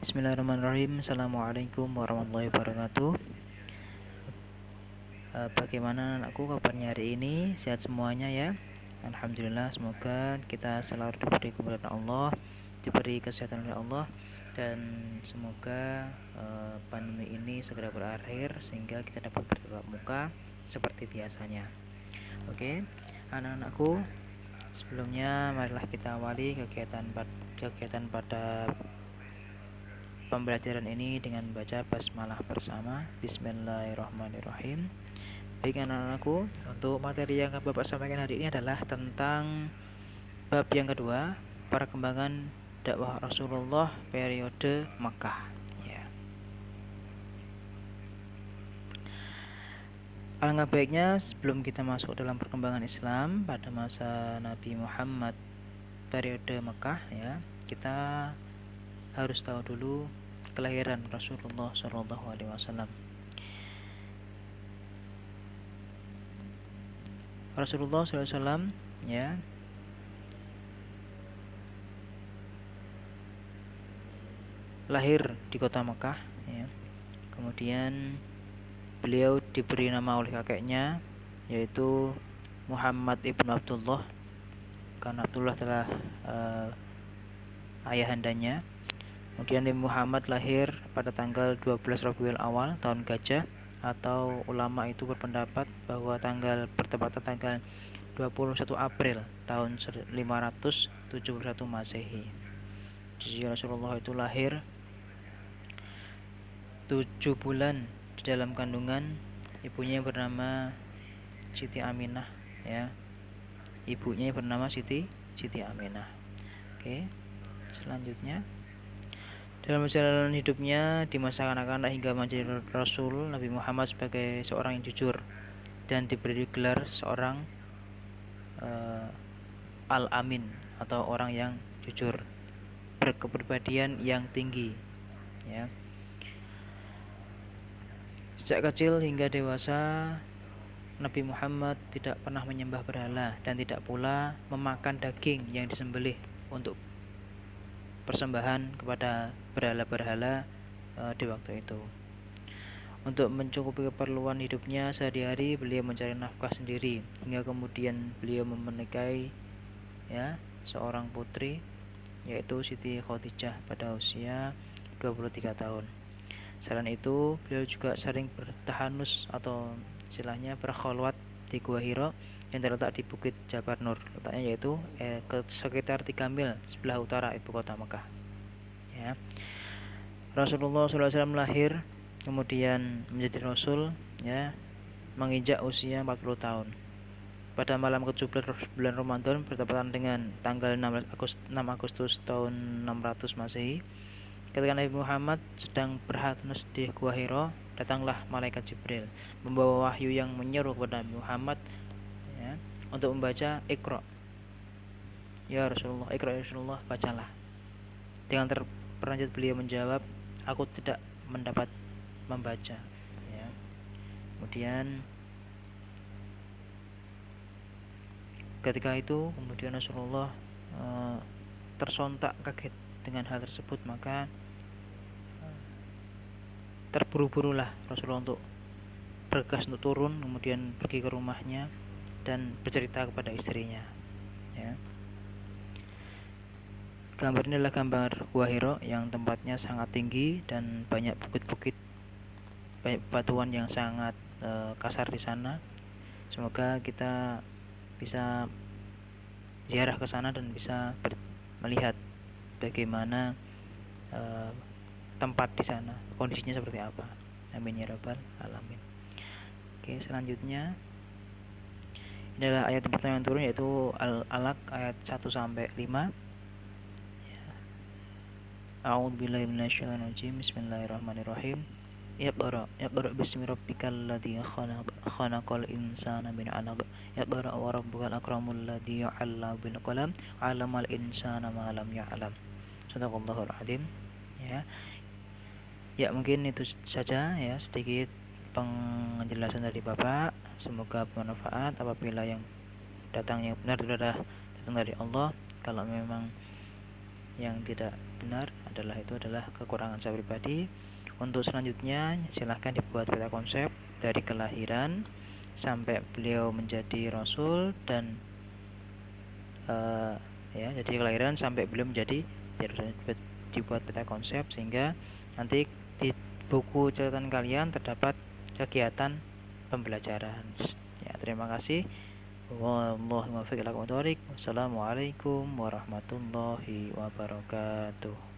Bismillahirrahmanirrahim. Assalamualaikum warahmatullahi wabarakatuh. Bagaimana anakku kabarnya hari ini? Sehat semuanya ya? Alhamdulillah. Semoga kita selalu diberi kemudahan Allah, diberi kesehatan oleh Allah, dan semoga pandemi ini segera berakhir sehingga kita dapat bertatap muka seperti biasanya. Oke, anak-anakku. Sebelumnya marilah kita awali kegiatan pada pembelajaran ini dengan membaca basmalah bersama. Bismillahirrahmanirrahim. Baik anak-anakku, untuk materi yang Bapak sampaikan hari ini adalah tentang bab yang kedua, perkembangan dakwah Rasulullah periode Makkah. Ya. Alangkah baiknya sebelum kita masuk dalam perkembangan Islam pada masa Nabi Muhammad periode Makkah, ya, kita harus tahu dulu kelahiran Rasulullah SAW. Rasulullah SAW, ya, lahir di kota Makkah, ya. Kemudian beliau diberi nama oleh kakeknya, yaitu Muhammad ibn Abdullah, karena Abdullah adalah ayahandanya. Kemudian Nabi Muhammad lahir pada tanggal 12 Rabiul Awal tahun Gajah, atau ulama itu berpendapat bahwa bertepatan tanggal 21 April tahun 571 Masehi. Jadi Rasulullah itu lahir 7 bulan di dalam kandungan ibunya bernama Siti Aminah, ya. Ibunya bernama Siti Aminah. Oke. Selanjutnya, dalam perjalanan hidupnya di masa kanak-kanak hingga menjadi Rasul, Nabi Muhammad sebagai seorang yang jujur dan diberi gelar seorang Al-Amin, atau orang yang jujur, berkepribadian yang tinggi, ya. Sejak kecil hingga dewasa, Nabi Muhammad tidak pernah menyembah berhala dan tidak pula memakan daging yang disembelih untuk persembahan kepada berhala-berhala di waktu itu. Untuk mencukupi keperluan hidupnya sehari-hari, beliau mencari nafkah sendiri hingga kemudian beliau menikahi, ya, seorang putri, yaitu Siti Khadijah pada usia 23 tahun. Selain itu, beliau juga sering bertahanus atau istilahnya berkholwat di Gua Hira yang terletak di Bukit Jabal Nur, letaknya yaitu sekitar 3 mil sebelah utara ibu kota Mekah, ya. Rasulullah SAW lahir kemudian menjadi Rasul, ya, menginjak usia 40 tahun. Pada malam ke-17 bulan Ramadan bertepatan dengan tanggal 6 Agustus tahun 600 Masehi, ketika Nabi Muhammad sedang berhatanus di Gua Hira, datanglah malaikat Jibril membawa wahyu yang menyeru kepada Nabi Muhammad, ya, untuk membaca Iqra. Ya Rasulullah, Iqra ya Rasulullah, bacalah. Dengan terperanjat beliau menjawab, aku tidak mendapat membaca, ya. Kemudian ketika itu Rasulullah tersontak kaget dengan hal tersebut, maka terburu-burulah Rasulullah untuk bergegas untuk turun, kemudian pergi ke rumahnya dan bercerita kepada istrinya, ya. Gambar ini adalah gambar Gua Hira yang tempatnya sangat tinggi dan banyak bukit-bukit, banyak batuan yang sangat kasar di sana. Semoga kita bisa ziarah ke sana dan bisa melihat bagaimana tempat di sana, kondisinya seperti apa. Amin ya rabbal alamin. Oke, selanjutnya ini adalah ayat pertama yang turun, yaitu Al-Alaq ayat 1 sampai 5. A'udzubillahi minasyaitonir rajim. Bismillahirrahmanirrahim. Iqra bismi rabbikal ladzi khalaq, khalaqal insana min 'alaq. Iqra wa rabbukal akramul ladzi 'allama bil qalam, 'allamal insana ma lam ya'lam. Shadaqallahul adzim, ya. Ya, mungkin itu saja, ya, sedikit penjelasan dari Bapak. Semoga bermanfaat. Apabila yang datang yang benar itu adalah datang dari Allah. Kalau memang yang tidak benar adalah kekurangan saya pribadi. Untuk selanjutnya silahkan dibuat peta konsep dari kelahiran sampai beliau menjadi rasul dan ya, jadi kelahiran sampai beliau menjadi dibuat peta konsep sehingga nanti di buku catatan kalian terdapat kegiatan pembelajaran. Ya, terima kasih. Wassalamualaikum warahmatullahi wabarakatuh.